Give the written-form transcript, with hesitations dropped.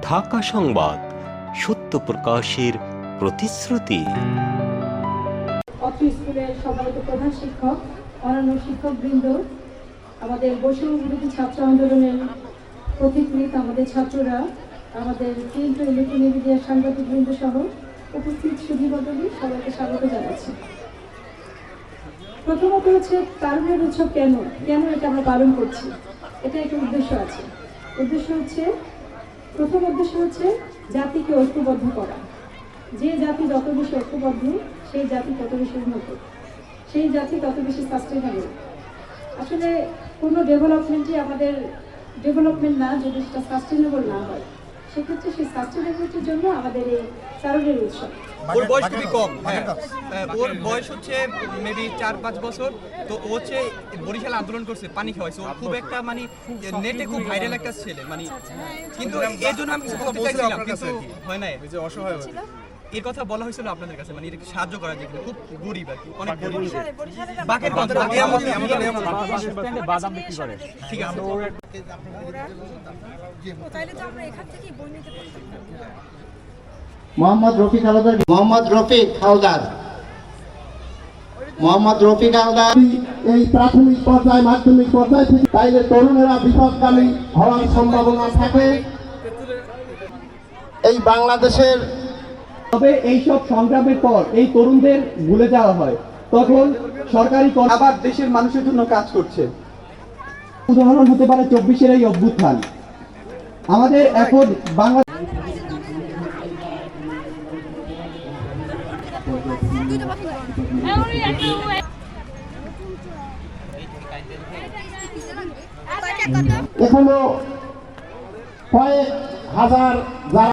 ঢাকা সংবাদ, সত্য প্রকাশের প্রতিশ্রুতি। অত্র স্কুলের সম্মানিত প্রধান শিক্ষক, অন্যান্য শিক্ষকবৃন্দ, আমাদের বৈষম্য বিরোধী ছাত্র আন্দোলনের প্রতিকৃত আমাদের ছাত্ররা, আমাদের প্রিন্ট ও ইলেকট্রনিক মিডিয়ার সাংবাদিকবৃন্দ সহ উপস্থিত সুধীমণ্ডলী, সবাইকে স্বাগত জানাচ্ছি। প্রথমত হচ্ছে তারুণ্যের উৎসব কেন এটা আমরা পালন করছি, এটা একটা উদ্দেশ্য আছে। প্রথম উদ্দেশ্য হচ্ছে জাতিকে ঐক্যবদ্ধ করা। যে জাতি যত বেশি ঐক্যবদ্ধ, সেই জাতি তত বেশি উন্নত, সেই জাতি তত বেশি সাস্টেনেবল। আসলে কোনো ডেভেলপমেন্টই আমাদের ডেভেলপমেন্ট না যদি সেটা সাস্টেনেবল না হয়। সেক্ষেত্রে সেই সাস্টেনেবিলিটির জন্য আমাদের এই তারুণ্যের উৎসব। ওর বয়স খুবই কম, ওর বয়স হচ্ছে মেবি 4-5 বছর। তো ও হচ্ছে বরিশাল আন্দোলন করছে, পানি খাওয়াইছে। ও খুব একটা মানে নেটে খুব ভাইরাল একটা ছেলে, মানে কিন্তু এর জন্য আমি কিছু বলতে চাইছিলাম, কিন্তু হয় না। অসহায় এর কথা বলা হয়েছিল আপনাদের কাছে, মানে এটাকে সাহায্য করার জন্য। খুব গরিব আর কি, অনেক গরিব। বাকের কথা বাদাম বিক্রি করে, ঠিক আছে। তাইলে তো আমরা এখান থেকেই বই নিতে পারতাম। মোহাম্মদ রফিক হালদার এই প্রাথমিক পর্যায়ে, মাধ্যমিক পর্যায়ে থেকে তাইলে তরুণেরা বিপদগামী হওয়ার সম্ভাবনা থাকে। এই বাংলাদেশের তবে এইসব সংগ্রামের পর এই তরুণদের ভুলে যাওয়া হয়, তখন সরকারি আবার দেশের মানুষের জন্য কাজ করছে। উদাহরণ হতে পারে 24-এর এই অভ্যুত্থান। আমাদের এখন বাংলা এখনো কয়েক হাজার যারা